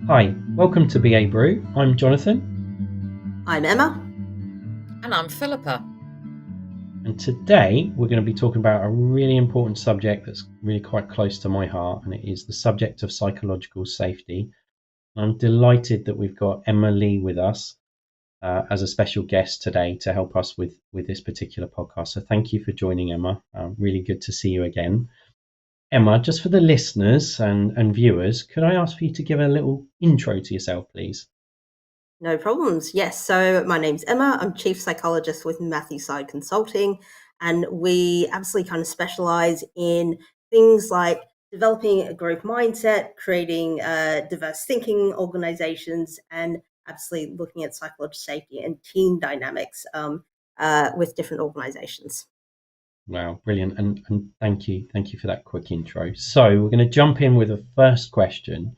Hi, welcome to BA Brew. I'm Jonathan. I'm Emma. And I'm Philippa. And today we're going to be talking about a really important subject that's really quite close to my heart, and it is the subject of psychological safety. I'm delighted that we've got Emma Lee with us as a special guest today to help us with this particular podcast. So thank you for joining, Emma. Really good to see you again. Emma, just for the listeners and viewers, could I ask for you to give a little intro to yourself, please? No problems. Yes. So my name's Emma. I'm Chief Psychologist with Matthew Syed Consulting. And we absolutely kind of specialize in things like developing a growth mindset, creating diverse thinking organizations, and absolutely looking at psychological safety and team dynamics with different organizations. Wow, brilliant. And thank you for that quick intro. So we're going to jump in with the first question.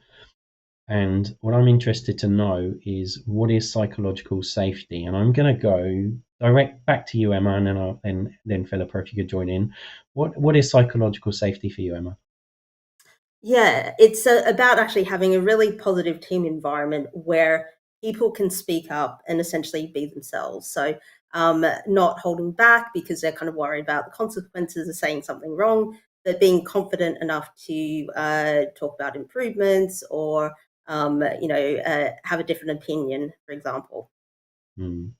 And what I'm interested to know is, what is psychological safety? And I'm going to go direct back to you, Emma, and then Philippa, if you could join in. What is psychological safety for you, Emma? Yeah, it's about actually having a really positive team environment where people can speak up and essentially be themselves. So not holding back because they're kind of worried about the consequences of saying something wrong, but being confident enough to talk about improvements or, have a different opinion, for example. And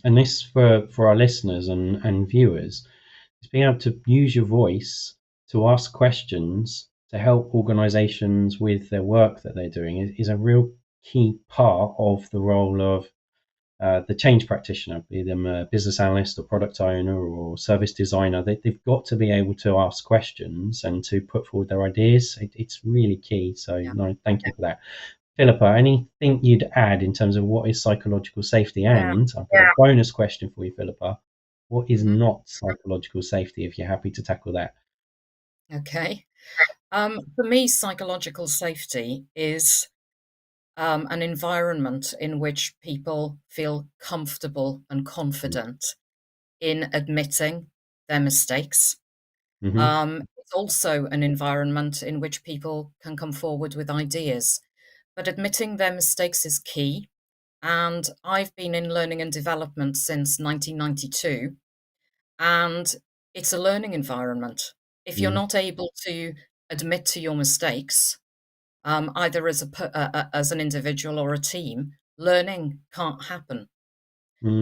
this, for our listeners and viewers, is being able to use your voice to ask questions to help organizations with their work that they're doing is a real key part of the role of the change practitioner, be them a business analyst or product owner or service designer. They've got to be able to ask questions and to put forward their ideas. It's really key. So no, thank you for that. Philippa, anything you'd add in terms of what is psychological safety? And I've got a bonus question for you, Philippa. What is not psychological safety, if you're happy to tackle that? Okay. For me, psychological safety is an environment in which people feel comfortable and confident in admitting their mistakes. It's also an environment in which people can come forward with ideas, but admitting their mistakes is key. And I've been in learning and development since 1992, and it's a learning environment. If you're not able to admit to your mistakes, either as an individual or a team, learning can't happen.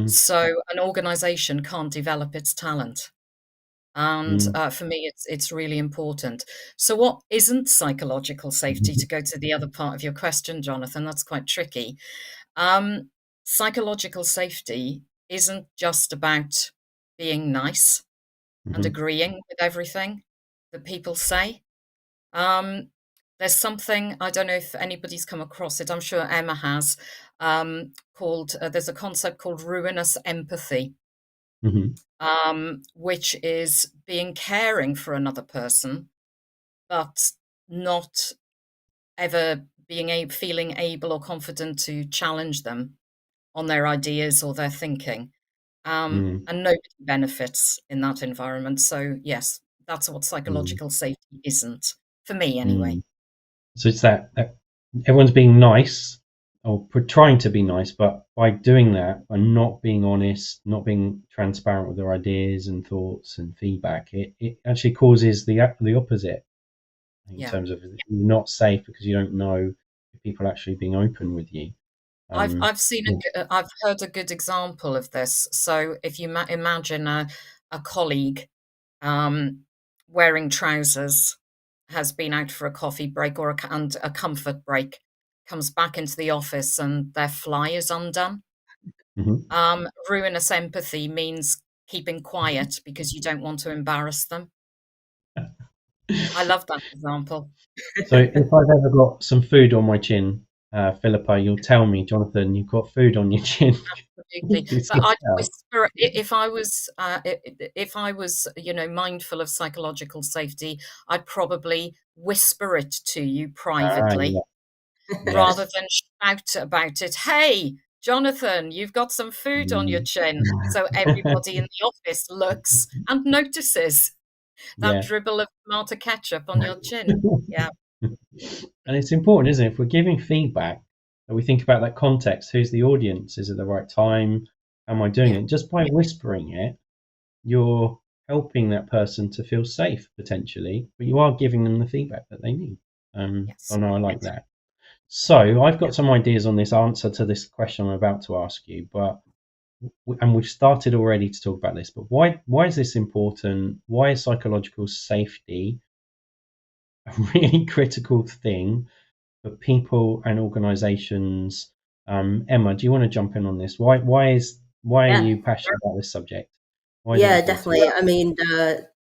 So an organization can't develop its talent. And for me, it's really important. So what isn't psychological safety, to go to the other part of your question, Jonathan? That's quite tricky. Psychological safety isn't just about being nice and agreeing with everything that people say. There's something, I don't know if anybody's come across it, I'm sure Emma has, called, there's a concept called ruinous empathy, which is being caring for another person, but not ever feeling able or confident to challenge them on their ideas or their thinking. And nobody benefits in that environment. So yes, that's what psychological safety isn't, for me anyway. So it's that everyone's being nice or trying to be nice, but by doing that, by not being honest, not being transparent with their ideas and thoughts and feedback, it actually causes the opposite in terms of you're not safe because you don't know if people are actually being open with you. I've seen I've heard a good example of this. So if you imagine a colleague wearing trousers, has been out for a coffee break or and a comfort break, comes back into the office and their fly is undone. Ruinous empathy means keeping quiet because you don't want to embarrass them. I love that example. So if I've ever got some food on my chin, Philippa, you'll tell me, Jonathan, you've got food on your chin. Absolutely. But I'd whisper if I was, mindful of psychological safety, I'd probably whisper it to you privately rather than shout about it. Hey, Jonathan, you've got some food on your chin. So everybody in the office looks and notices that dribble of tomato ketchup on your chin. Yeah. And it's important, isn't it? If we're giving feedback, But we think about that context. Who's the audience? Is it the right time? Am I doing Yeah. it? Just by whispering it, you're helping that person to feel safe potentially, but you are giving them the feedback that they need. Yes. So no, I like that. So I've Yeah. got some ideas on this answer to this question I'm about to ask you, but and we've started already to talk about this, but why is this important? Why is psychological safety a really critical thing for people and organizations? Emma, do you want to jump in on this? Why are Yeah. you passionate about this subject? Why is it Yeah, important? definitely. I mean,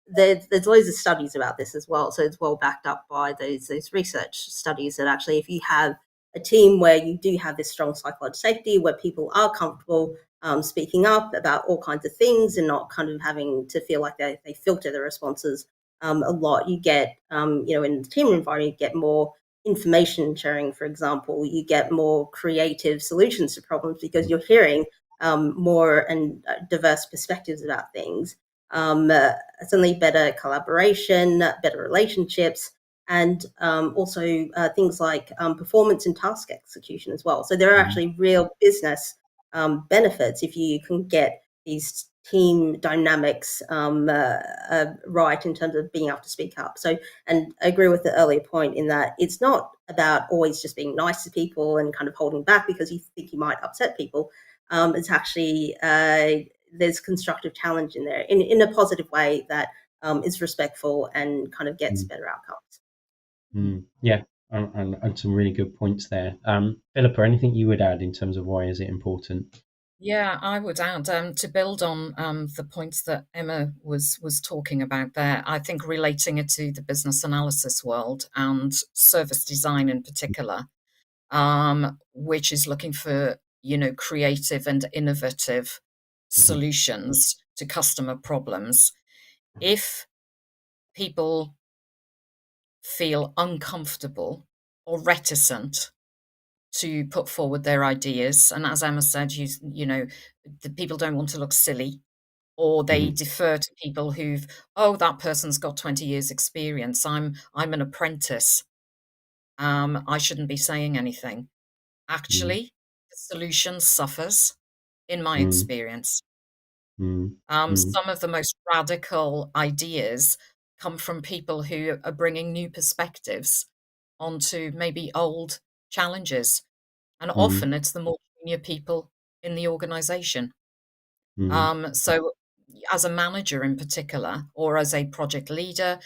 there's loads of studies about this as well, so it's well backed up by those research studies that actually, if you have a team where you do have this strong psychological safety, where people are comfortable speaking up about all kinds of things and not kind of having to feel like they filter their responses a lot, you get, in the team environment, you get more information sharing, for example, you get more creative solutions to problems because you're hearing more and diverse perspectives about things. Certainly better collaboration, better relationships, and also things like performance and task execution as well. So there are Mm, actually real business benefits if you can get these team dynamics right in terms of being able to speak up. So, and I agree with the earlier point in that it's not about always just being nice to people and kind of holding back because you think you might upset people. It's actually there's constructive challenge in there in a positive way that is respectful and kind of gets mm, better outcomes. yeah, and some really good points there. Philippa, anything you would add in terms of why is it important? Yeah, I would add to build on the points that Emma was talking about there. I think relating it to the business analysis world and service design in particular, which is looking for creative and innovative Mhm, solutions to customer problems. If people feel uncomfortable or reticent to put forward their ideas, and as Emma said, the people don't want to look silly, or they mhm, defer to people who've, oh, that person's got 20 years experience. I'm an apprentice. I shouldn't be saying anything. mm, Actually, the solution suffers, in my mm, experience. mm, mm, Some of the most radical ideas come from people who are bringing new perspectives onto maybe old challenges. And mm, often it's the more junior people in the organization. mm, So as a manager in particular, or as a project leader,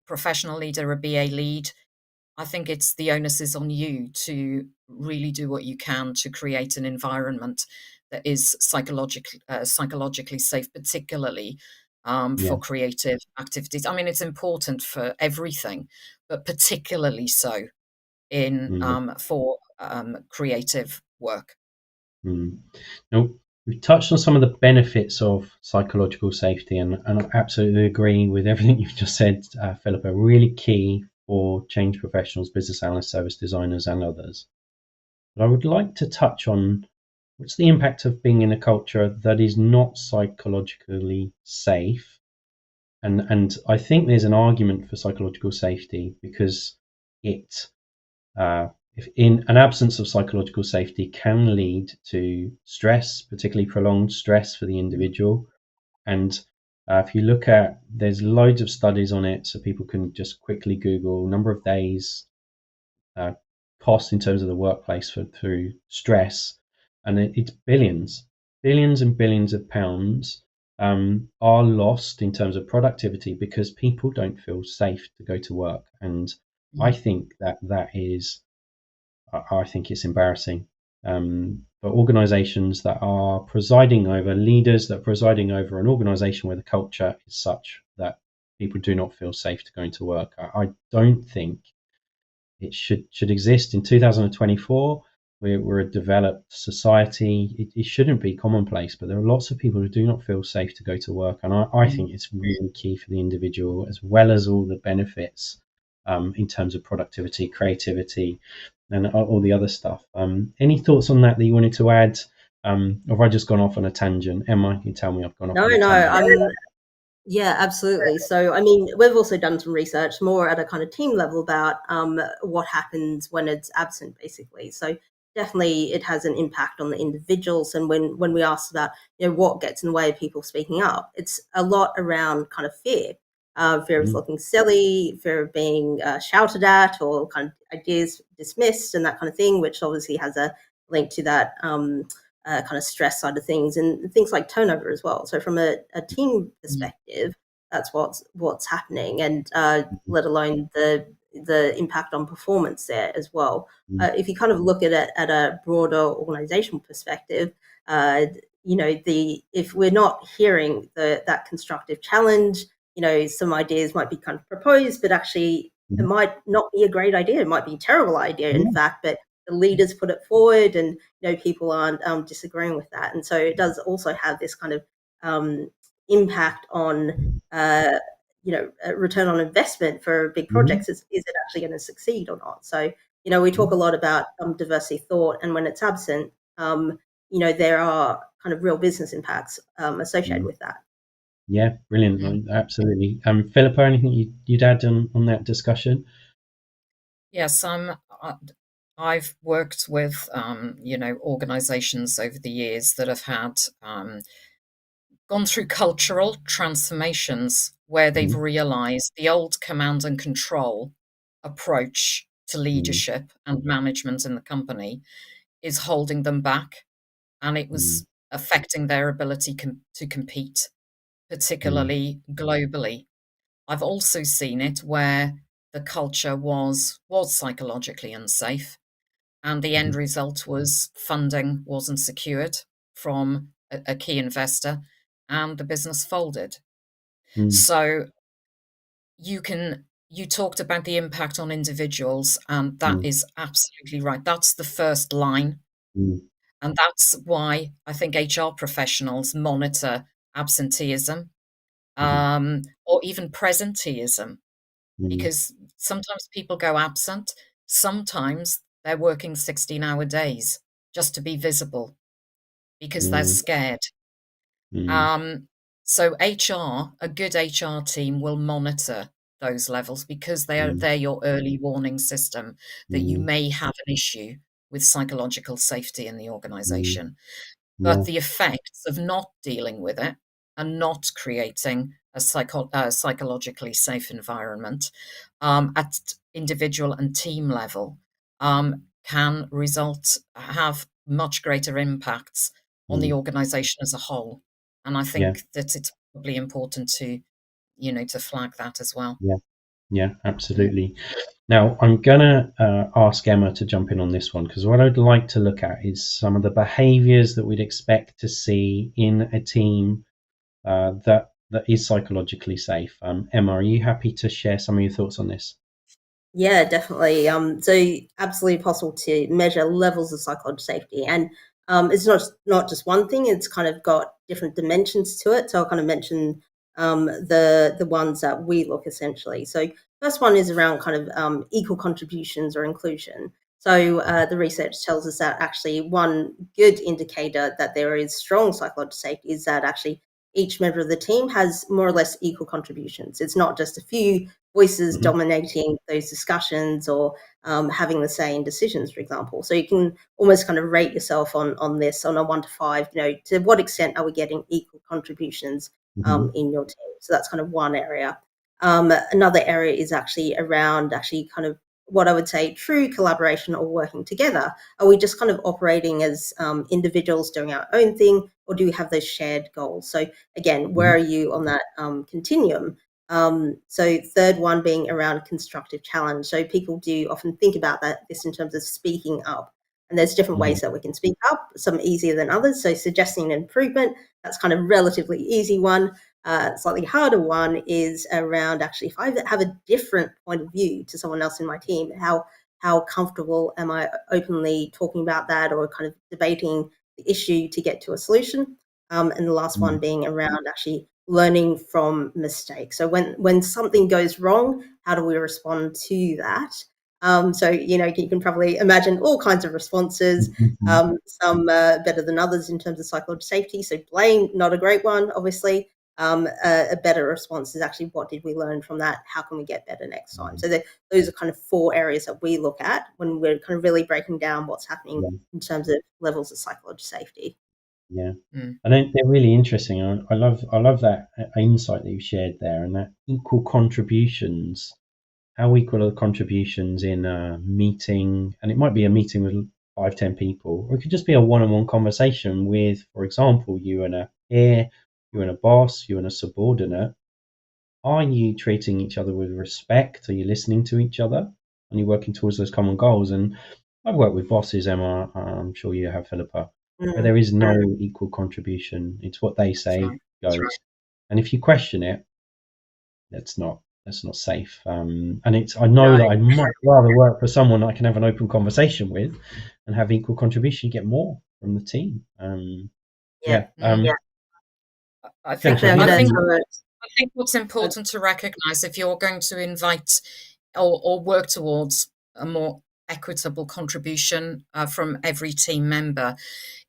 professional leader, a BA lead, I think it's the onus is on you to really do what you can to create an environment that is psychologically safe, particularly yeah, for creative activities. I mean, it's important for everything, but particularly so in mm, for creative work. mm. Now, we've touched on some of the benefits of psychological safety, and I absolutely agree with everything you've just said, Philippa. Really key for change professionals, business analysts, service designers, and others. But I would like to touch on what's the impact of being in a culture that is not psychologically safe. And I think there's an argument for psychological safety because it, if in an absence of psychological safety, can lead to stress, particularly prolonged stress for the individual. And if you look at, there's loads of studies on it, so people can just quickly Google number of days uh, cost in terms of the workplace through stress, and it's billions and billions of pounds are lost in terms of productivity because people don't feel safe to go to work. And I Mm. think that is, I think it's embarrassing for organisations that are presiding over, leaders that are presiding over an organisation where the culture is such that people do not feel safe to go into work. I don't think it should exist in 2024. We're a developed society. It shouldn't be commonplace, but there are lots of people who do not feel safe to go to work, and I Mm. think it's really key for the individual as well as all the benefits in terms of productivity, creativity, and all the other stuff. Any thoughts on that you wanted to add? Or have I just gone off on a tangent? Emma, you tell me I've gone off No, on a no, tangent. Yeah, absolutely. So, I mean, we've also done some research more at a kind of team level about what happens when it's absent, basically. So, definitely, it has an impact on the individuals. And when we ask about, what gets in the way of people speaking up, it's a lot around kind of fear, fear of Mm, looking silly, fear of being shouted at, or kind of ideas dismissed, and that kind of thing, which obviously has a link to that. Kind of stress side of things and things like turnover as well. So from a team Mm. perspective, that's what's happening, and mhm, let alone the impact on performance there as well. mm, If you kind of look at it at a broader organizational perspective, uh, the if we're not hearing that constructive challenge, some ideas might be kind of proposed, but actually it mhm. might not be a great idea. It might be a terrible idea, in Yeah. fact, but the leaders put it forward, and people aren't disagreeing with that, and so it does also have this kind of um, impact on return on investment for big Mhm, projects. Is it actually going to succeed or not? So we talk a mhm, lot about diversity thought, and when it's absent, there are kind of real business impacts associated mm. with that. Yeah, brilliant. Mm. Absolutely. Philippa, anything you'd add on that discussion? Yes, I've worked with organizations over the years that have had gone through cultural transformations where they've Mhm, realized the old command and control approach to mm, leadership and management in the company is holding them back, and it mm, was affecting their ability to compete, mm, particularly globally. I've also seen it where the culture was psychologically unsafe, and the end mhm, result was funding wasn't secured from a key investor, and the business folded. mm, So you talked about the impact on individuals, and that mm, is absolutely right. That's the first line, mm, and that's why I think HR professionals monitor absenteeism, mhm, or even presenteeism, mm, because sometimes people go absent. Sometimes they're working 16-hour days just to be visible because they're mm, scared. mm, Um, so HR, a good HR team will monitor those levels because mm, they're your early warning system that you mm, may have an issue with psychological safety in the mm. organization. But Yeah. the effects of not dealing with it and not creating a psychologically safe environment at individual and team level can have much greater impacts on the Mm, organization as a whole. And I yeah. think that it's probably important to flag that as well. Yeah. Yeah. Mm. Absolutely. Now, I'm gonna ask Emma to jump in on this one because what I'd like to look at is some of the behaviours that we'd expect to see in a team that is psychologically safe. Emma, are you happy to share some of your thoughts on this? Yeah, definitely. So absolutely possible to measure levels of psychological safety, and it's not just one thing. It's kind of got different dimensions to it. So I'll kind of mention the ones that we look essentially. So first one is around kind of equal contributions or inclusion. So the research tells us that actually one good indicator that there is strong psychological safety is that actually each member of the team has more or less equal contributions. It's not just a few voices Hmm. dominating those discussions or having the say in decisions, for example. So you can almost kind of rate yourself on this on a 1 to 5. To what extent are we getting equal contributions Hmm. in your team? So that's kind of one area. Another area is actually around actually kind of what I would say true collaboration or working together. Are we just kind of operating as individuals doing our own thing, or do we have those shared goals? So again, where are Hmm. you on that continuum? So third one being around constructive challenge. So people do often think about this in terms of speaking up. And there's different Hmm. ways that we can speak up, some easier than others. So suggesting an improvement, that's kind of relatively easy one. Slightly harder one is around actually if I have a different point of view to someone else in my team, how comfortable am I openly talking about that or kind of debating the issue to get to a solution? And the last Hmm. one being around actually learning from mistakes. So when something goes wrong, how do we respond to that? So you can probably imagine all kinds of responses. Hmm. Some better than others in terms of psychological safety. So blame, not a great one, obviously. a better response is actually, what did we learn from that? How can we get better next time? So those are kind of 4 areas that we look at when we're kind of really breaking down what's happening in terms of levels of psychological safety. Yeah. I think they're really interesting. I love that insight that you shared there, and that equal contributions. How equal are the contributions in a meeting? And it might be a meeting with 5-10 people, or it could just be a one-on-one conversation with, for example, you and a peer, you and a boss, you and a subordinate. Are you treating each other with respect? Are you listening to each other? Are you working towards those common goals? And I've worked with bosses, Emma, I'm sure you have, Philippa, where there is no equal contribution. It's what they say goes. And if you question it, that's not safe. And I know that I'd much rather work for someone I can have an open conversation with and have equal contribution, get more from the team. I think what's important to recognize, if you're going to invite or work towards a more equitable contribution from every team member,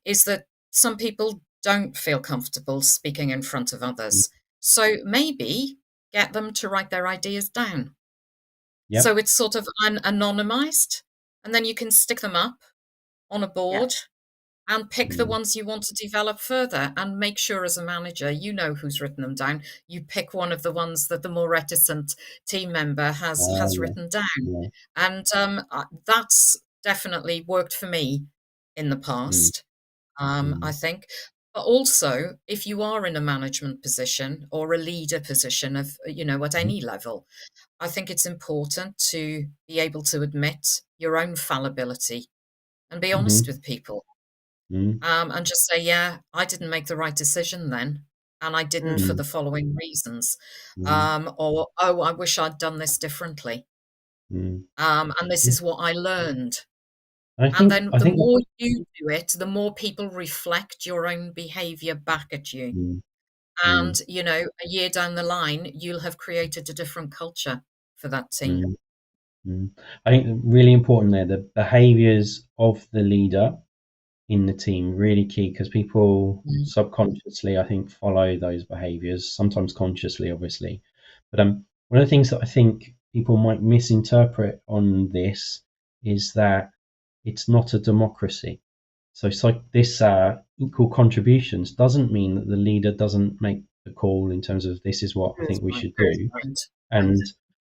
is that some people don't feel comfortable speaking in front of others. So maybe get them to write their ideas down. So it's sort of anonymized, and then you can stick them up on a board and pick the ones you want to develop further, and make sure as a manager, you know who's written them down. You pick one of the ones that the more reticent team member has written down. And that's definitely worked for me in the past, I think. But also, if you are in a management position or a leader position of, at any level, I think it's important to be able to admit your own fallibility and be honest with people. And just say, yeah, I didn't make the right decision then, and I didn't for the following reasons. Or, oh, I wish I'd done this differently. And this is what I learned. And then the more you do it, the more people reflect your own behavior back at you. And, a year down the line, you'll have created a different culture for that team. I think really important there, the behaviors of the leader in the team, really key, because people subconsciously, I think, follow those behaviors, sometimes consciously, obviously. But one of the things that I think people might misinterpret on this is that it's not a democracy. So it's like this equal contributions doesn't mean that the leader doesn't make the call in terms of this is what I think we should do. And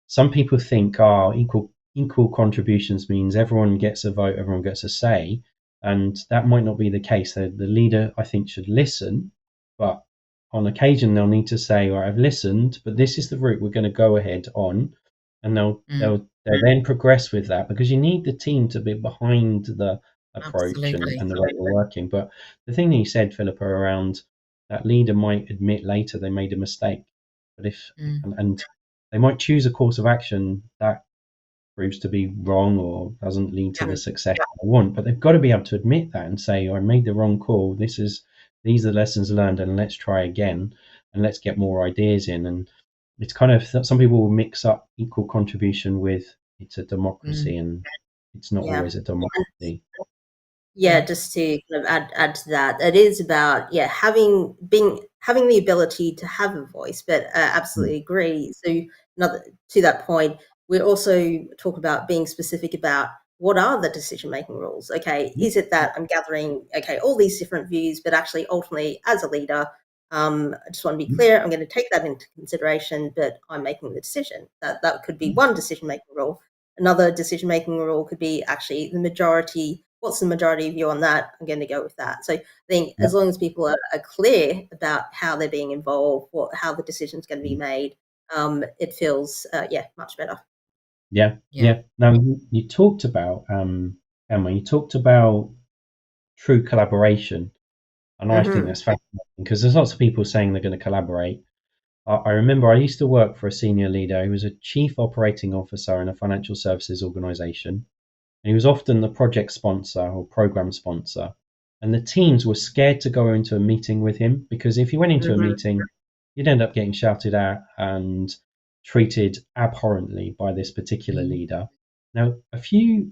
some people think, equal contributions means everyone gets a vote, everyone gets a say. And that might not be the case. The leader, I think, should listen, but on occasion they'll need to say, "Well, I've listened, but this is the route we're going to go ahead on," and they'll then progress with that, because you need the team to be behind the approach and the way we're working. But the thing that you said, Philippa, around that leader might admit later they made a mistake, but and they might choose a course of action that proves to be wrong or doesn't lead to the success I want, but they've got to be able to admit that and say, I made the wrong call. These are the lessons learned, and let's try again, and let's get more ideas in. And it's kind of, some people will mix up equal contribution with it's a democracy, and it's not always a democracy. Just to kind of add to that, it is about having the ability to have a voice, but absolutely agree. So to that point, we also talk about being specific about what are the decision-making rules. Okay, is it that I'm gathering all these different views, but actually ultimately as a leader, I just want to be clear, I'm going to take that into consideration, but I'm making the decision. That could be one decision-making rule. Another decision-making rule could be actually the majority. What's the majority view on that? I'm going to go with that. So I think as long as people are clear about how they're being involved, how the decision's going to be made, it feels much better. Yeah. Now you talked about Emma. You talked about true collaboration, and I think that's fascinating, because there's lots of people saying they're going to collaborate. I remember I used to work for a senior leader who was a chief operating officer in a financial services organisation, and he was often the project sponsor or program sponsor. And the teams were scared to go into a meeting with him, because if you went into a meeting, you'd end up getting shouted at and treated abhorrently by this particular leader. Now,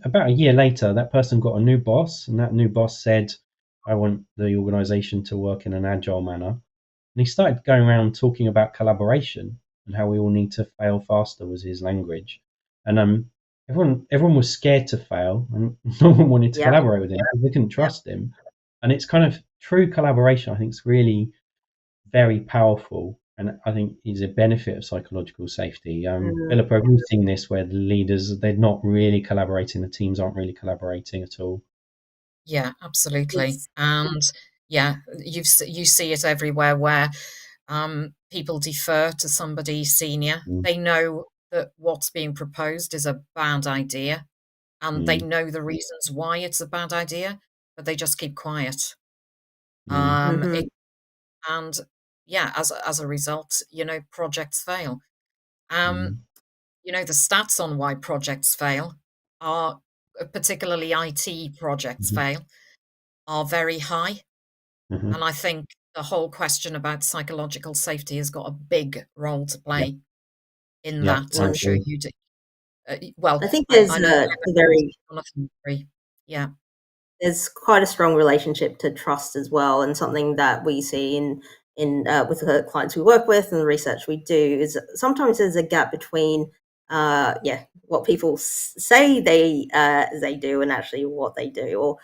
about a year later, that person got a new boss, and that new boss said, I want the organisation to work in an agile manner. he started going around talking about collaboration and how we all need to fail faster was his language. And everyone was scared to fail, and no one wanted to Yep. collaborate with him because they couldn't trust him. And it's kind of true collaboration. I think it's really very powerful, and I think is a benefit of psychological safety. Philippa, have you seen this where the leaders, they're not really collaborating, the teams aren't really collaborating at all? Yeah, absolutely. It's And yeah, you see it everywhere where people defer to somebody senior. Mm, They know that what's being proposed is a bad idea, and they mm, know the reasons why it's a bad idea, but they just keep quiet. mm, It Mhm. and yeah, as a result, projects fail. Um, mm, the stats on why projects fail are, particularly IT projects mhm, fail, are very high. mhm. And I think the whole question about psychological safety has got a big role to Yeah, play in yeah, that. I I'm sure agree. you do. Well, I think I there's know a very Jonathan agree. Yeah. there's quite a strong relationship to trust as well, and something that we see in with the clients we work with and the research we do is sometimes there's a gap between what people say they do and actually what they do, or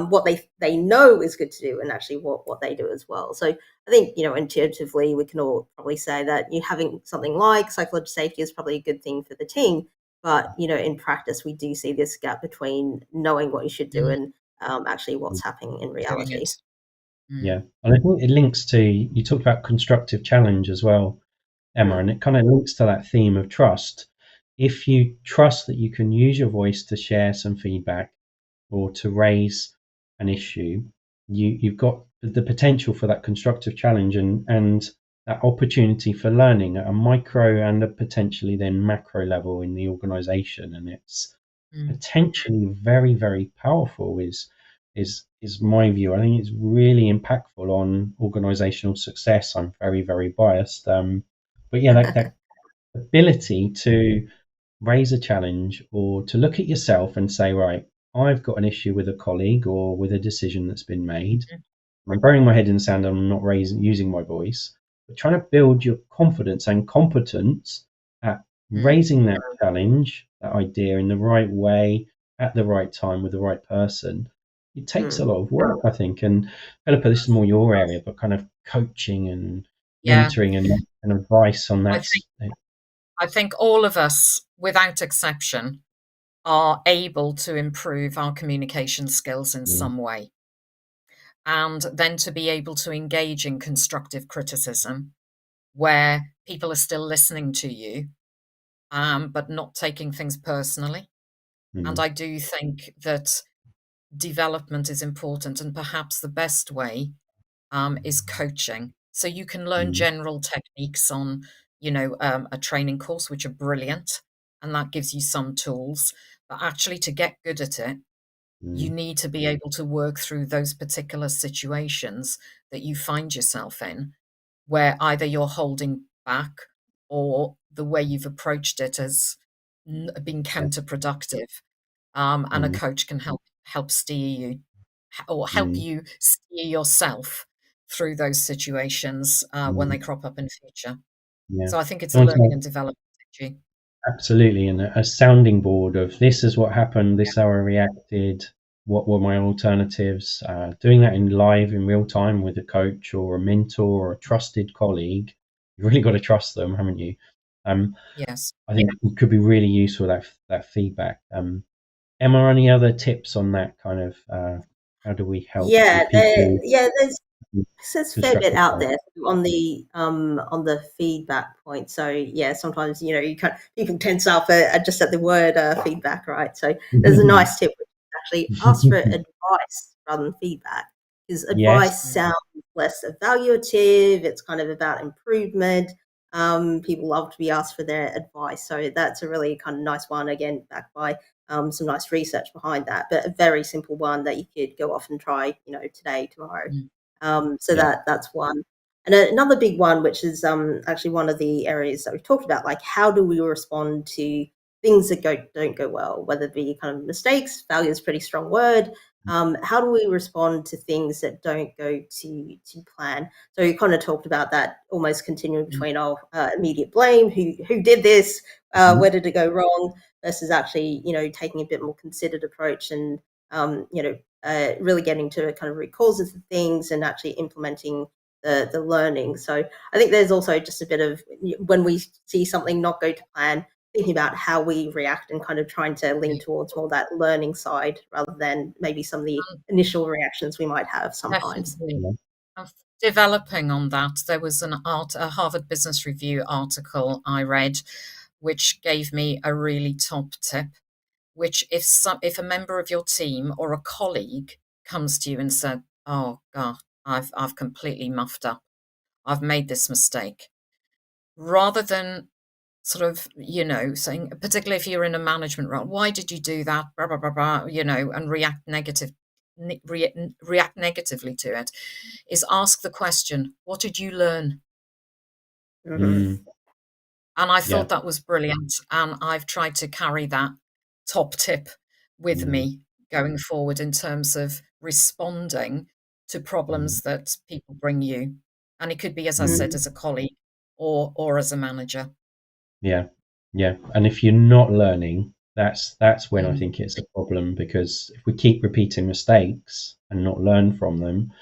what they know is good to do and actually what they do as well. So I think intuitively we can all probably say that you having something like psychological safety is probably a good thing for the team, but in practice we do see this gap between knowing what you should do Mm, and actually what's happening in doing reality. it. Mm, Yeah, and I think it links to, you talked about constructive challenge as well, Emma, Mm, and it kind of links to that theme of trust. If you trust that you can use your voice to share some feedback or to raise an issue, you've got the potential for that constructive challenge and that opportunity for learning at a micro and a potentially then macro level in the organization. And it's mm, potentially very, very powerful is my view. I think it's really impactful on organizational success. I'm very, very biased. But yeah, that ability to raise a challenge or to look at yourself and say, right, I've got an issue with a colleague or with a decision that's been made. mm, I'm burying my head in the sand and I'm not using my voice, but trying to build your confidence and competence at mm, raising that challenge, that idea in the right way, at the right time with the right person. It takes a mm. lot of work, I think. And Philippa, this is more your area, but kind of coaching and yeah. mentoring and advice on I that. think I think all of us, without exception, are able to improve our communication skills in Mm, some way. And then to be able to engage in constructive criticism where people are still listening to you, but not taking things personally. And mm, I do think that development is important, and perhaps the best way is coaching. So you can learn mm, general techniques on, a training course, which are brilliant, and that gives you some tools. But actually, to get good at it, you mm, need to be able to work through those particular situations that you find yourself in, where either you're holding back or the way you've approached it has been yeah, counterproductive. And a mm, coach can help steer you or help mm, you steer yourself through those situations when mm, they crop up in future. yeah. So I think it's a Someone learning said, and development issue. absolutely, and a sounding board of this is what happened, this is how I reacted, what were my alternatives. Doing that in live, in real time with a coach or a mentor or a trusted colleague, you've really got to trust them, haven't you? Um, Yes. I think it could be really useful that feedback. Emma, any other tips on that kind of how do we help Yeah, with people there's a fair bit constructive out challenge? there on the feedback point. So yeah, sometimes you can people tense up just at the word feedback, right? So there's a nice tip, which is actually ask for advice rather than feedback, because Yes. advice sounds less evaluative. It's kind of about improvement. People love to be asked for their advice, so that's a really kind of nice one. Again, backed by some nice research behind that, but a very simple one that you could go off and try, today, tomorrow. Mm, So Yeah. that's one. And another big one, which is actually one of the areas that we've talked about, like how do we respond to things that don't go well, whether it be kind of mistakes, failure is a pretty strong word, How do we respond to things that don't go to plan? So you kind of talked about that almost continuing between immediate blame, who did this, Mhm. where did it go wrong, versus actually taking a bit more considered approach and really getting to kind of root causes of things and actually implementing the learning. So I think there's also just a bit of when we see something not go to plan, thinking about how we react and kind of trying to lean towards more that learning side rather than maybe some of the initial reactions we might have sometimes. Definitely. Yeah. Developing on that, there was a Harvard Business Review article I read, which gave me a really top tip. Which, if a member of your team or a colleague comes to you and said, "Oh God, I've completely muffed up. I've made this mistake," rather than sort of, saying, particularly if you're in a management role, why did you do that? Blah, blah, blah, blah, and react negatively to it, is ask the question, what did you learn? Hmm. Mm. And I Yeah. thought that was brilliant. And I've tried to carry that top tip with Mm. me going forward in terms of responding to Mm. problems that people bring you. And it could be, as I Mm. said, as a colleague or as a manager. Yeah. Yeah. And if you're not learning, that's when I Mm, think it's a problem, because if we keep repeating mistakes and not learn from them,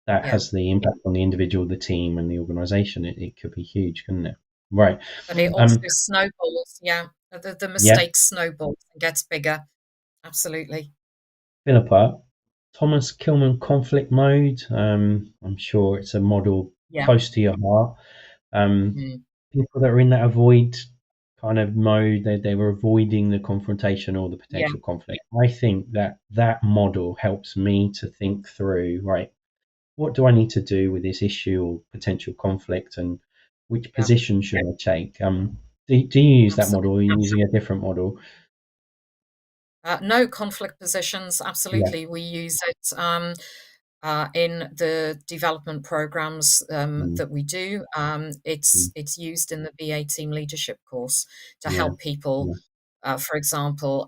that yeah. has the impact on the individual, the team, and the organisation. It could be huge, couldn't it? Right. But it also snowballs. Yeah. The Yeah. mistake snowballs and gets bigger. Absolutely. Philippa, Thomas Kilman conflict mode. I'm sure it's a model Yeah. close to your heart. Um, Mm, People that are in that avoid kind of mode, they were avoiding the confrontation or the yeah. potential conflict. I think that that model helps me to think through, right, what do I need to do with this issue or potential conflict, and which Yeah. position should I take? Do you use that model, or are Absolutely. you using a different model? No conflict positions. Yeah. Absolutely. We use it in the development programs Mm. that we do. Mm. It's used in the BA team leadership course to Yeah. help people, Yeah. for example,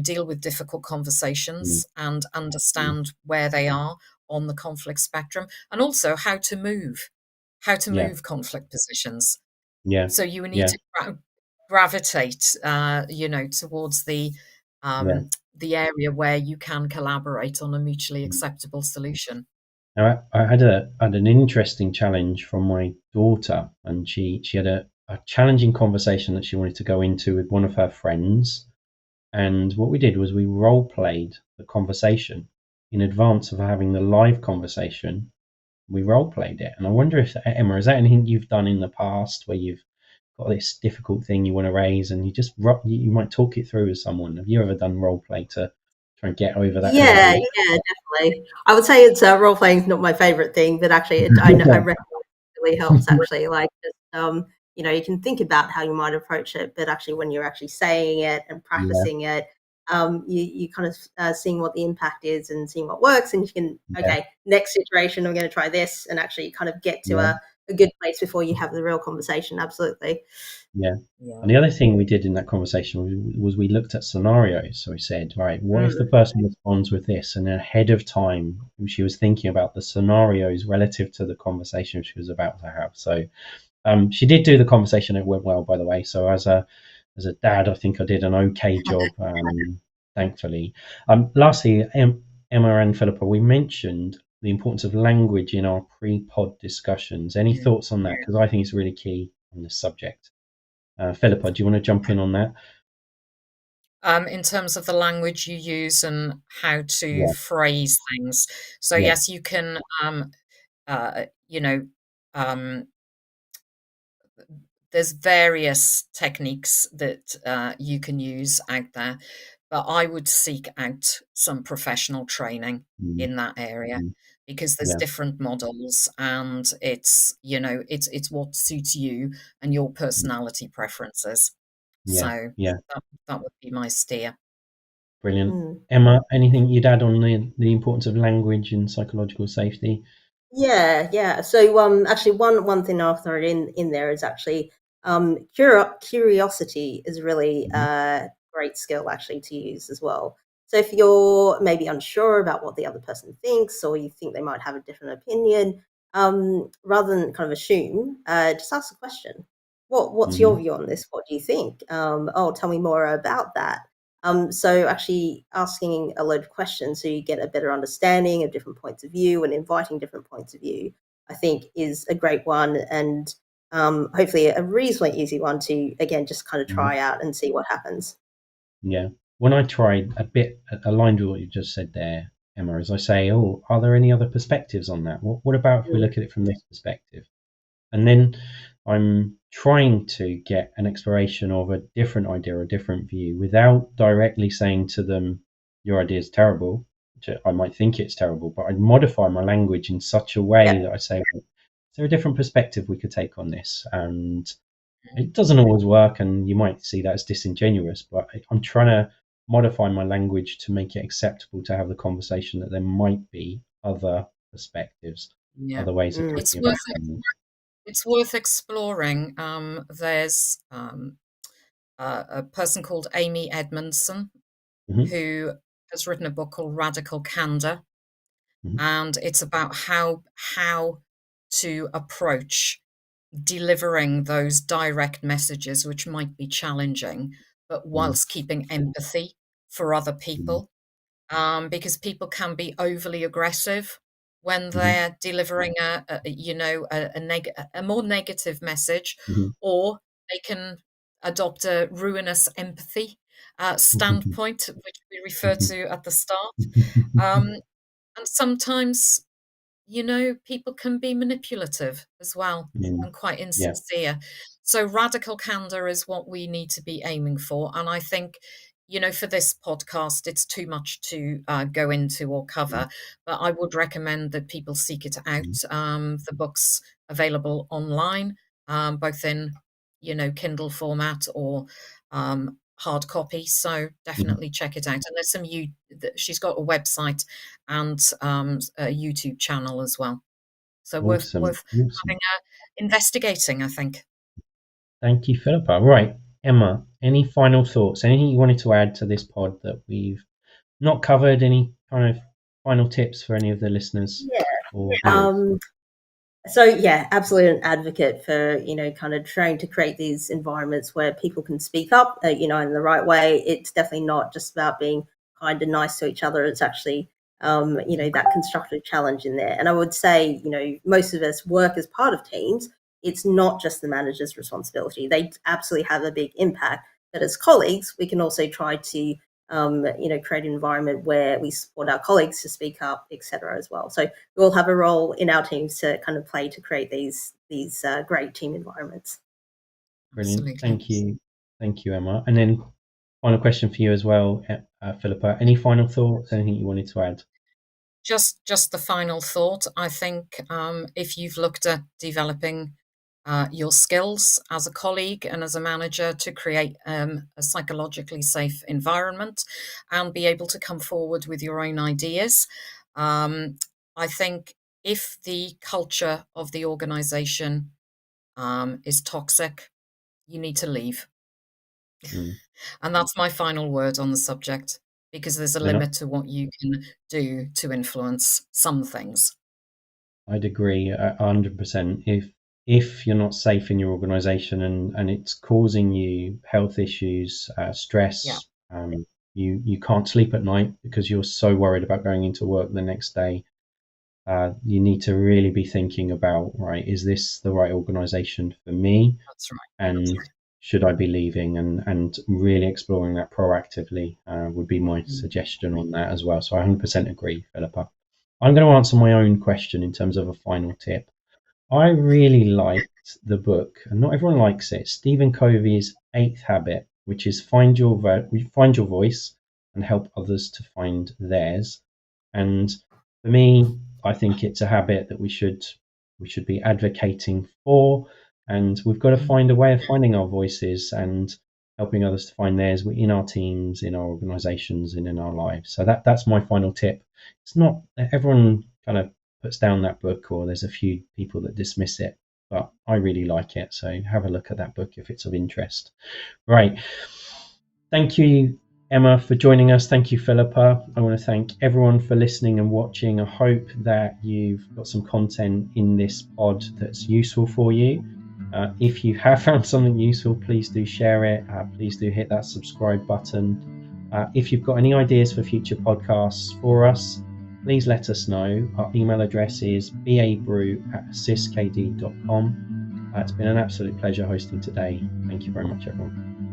deal with difficult Mm. conversations and Mm. understand where they are on the conflict spectrum, and also how to Yeah. move conflict positions. Yeah. So you need Yeah. to gravitate, towards Yeah. the area where you can collaborate on a mutually acceptable solution. Now, I had an interesting challenge from my daughter, and she had a challenging conversation that she wanted to go into with one of her friends. And what we did was we role played the conversation in advance of having the live conversation. We role played it, and I wonder if, Emma, is that anything you've done in the past where you've got this difficult thing you want to raise, and you might talk it through with someone? Have you ever done role play to try and get over that Yeah, hurdle? yeah, definitely. I would say it's role playing is not my favorite thing, but actually, I know I reckon it really helps. Actually, like just you can think about how you might approach it, but actually, when you're actually saying it and Yeah, practicing it, you kind of seeing what the impact is and seeing what works, and you can yeah, okay, next situation, I'm going to try this, and actually kind of get to yeah. a good place before you have the real conversation. Absolutely. Yeah. Yeah. And the other thing we did in that conversation was we looked at scenarios. So we said, right, what if the Mm. person responds with this? And ahead of time, she was thinking about the scenarios relative to the conversation she was about to have. So she did do the conversation. It went well, by the way. So as a dad, I think I did an okay job, thankfully. Lastly, Emma and Philippa, we mentioned the importance of language in our pre-pod discussions. Any Mm. thoughts on that? Because I think it's really key on this subject. Philippa, do you want to jump in on that? In terms of the language you use and how to Yeah, phrase things. So yeah, yes, you can, uh, you know, um, there's various techniques that you can use out there, but I would seek out some professional training mm, in that area mm, because there's yeah, different models and it's what suits you and your mm, personality preferences. yeah, So yeah. that would be my steer. Brilliant. Mm. Emma, anything you'd add on the importance of language and psychological safety? Yeah, yeah. So, actually, one thing I'll throw in there is actually curiosity is really Mhm. a great skill actually to use as well. So if you're maybe unsure about what the other person thinks, or you think they might have a different opinion, rather than kind of assume, just ask a question. What's your Hmm. view on this? What do you think? Oh, tell me more about that. So actually asking a load of questions so you get a better understanding of different points of view and inviting different points of view, I think is a great one, and hopefully a reasonably easy one to, again, just kind of try out and see what happens. Yeah. When I tried a bit aligned with what you just said there, Emma, as I say, oh, are there any other perspectives on that? What about if we Mm, look at it from this perspective? And then I'm trying to get an exploration of a different idea or a different view without directly saying to them, your idea is terrible, which I might think it's terrible, but I'd modify my language in such a way yeah. that I say, well, is there a different perspective we could take on this? And it doesn't always work, and you might see that as disingenuous, but I'm trying to modify my language to make it acceptable to have the conversation that there might be other perspectives, Yeah. other ways of Mm, It's talking worth about things. it's worth exploring. There's a person called Amy Edmondson Hmm. who has written a book called Radical Candor, Hmm. and it's about how to approach delivering those direct messages, which might be challenging, but Hmm. whilst keeping empathy for other Hmm. people. Because people can be overly aggressive when Hmm. they're delivering a more negative message, Hmm. or they can adopt a ruinous empathy standpoint, which we referred to at the start. Um, and sometimes, people can be manipulative as well Yeah. and quite Yeah. insincere. So radical candor is what we need to be aiming for. And I think, for this podcast, it's too much to go into or cover, but I would recommend that people seek it Mm. out. The book's available online, both in, Kindle format or hard copy. So Mhm. definitely check it out. And there's she's got a website and a YouTube channel as well. So worth Awesome. Awesome. having investigating, I think. Thank you, Philippa. Right. Emma, any final thoughts? Anything you wanted to add to this pod that we've not covered? Any kind of final tips for any of the listeners Yeah. or viewers? Um, So yeah, absolutely an advocate for, kind of trying to create these environments where people can speak up, in the right way. It's definitely not just about being kind and nice to each other. It's actually, that constructive challenge in there. And I would say, most of us work as part of teams. It's not just the manager's responsibility. They absolutely have a big impact. But as colleagues, we can also try to create an environment where we support our colleagues to speak up, etc. as well. So we all have a role in our teams to kind of play to create these great team environments. Brilliant. Absolutely. Thank you. Thank you, Emma. And then final question for you as well, Philippa. Any final thoughts? Anything you wanted to add? Just the final thought. I think if you've looked at developing your skills as a colleague and as a manager to create a psychologically safe environment and be able to come forward with your own ideas, I think if the culture of the organization is toxic, you need to leave. Mm. And that's my final word on the subject, because there's a And limit to what you can do to influence some things. I'd agree 100%. If you're not safe in your organisation and it's causing you health issues, Yeah, stress, you can't sleep at night because you're so worried about going into work the next day. You need to really be thinking about, right, is this the right organisation for me? that's right. And should I be leaving? And really exploring that proactively would be my Mm. suggestion on that as well. So I 100% agree, Philippa. I'm going to answer my own question in terms of a final tip. I really liked the book, and not everyone likes it. Stephen Covey's Eighth Habit, which is find your voice and help others to find theirs. And for me, I think it's a habit that we should be advocating for, and we've got to Mm. find a way of finding our voices and helping others to find theirs in our teams, in our organisations, and in our lives. So that's my final tip. It's not everyone kind of puts down that book, or there's a few people that dismiss it, but I really like it. So have a look at that book if it's of interest. Right. Thank you, Emma, for joining us. Thank you, Philippa. I want to thank everyone for listening and watching. I hope that you've got some content in this pod that's useful for you. If you have found something useful, please do share it. Please do hit that subscribe button. If you've got any ideas for future podcasts for us, please let us know. Our email address is babrew@syskd.com. It's been an absolute pleasure hosting today. Thank you very much, everyone.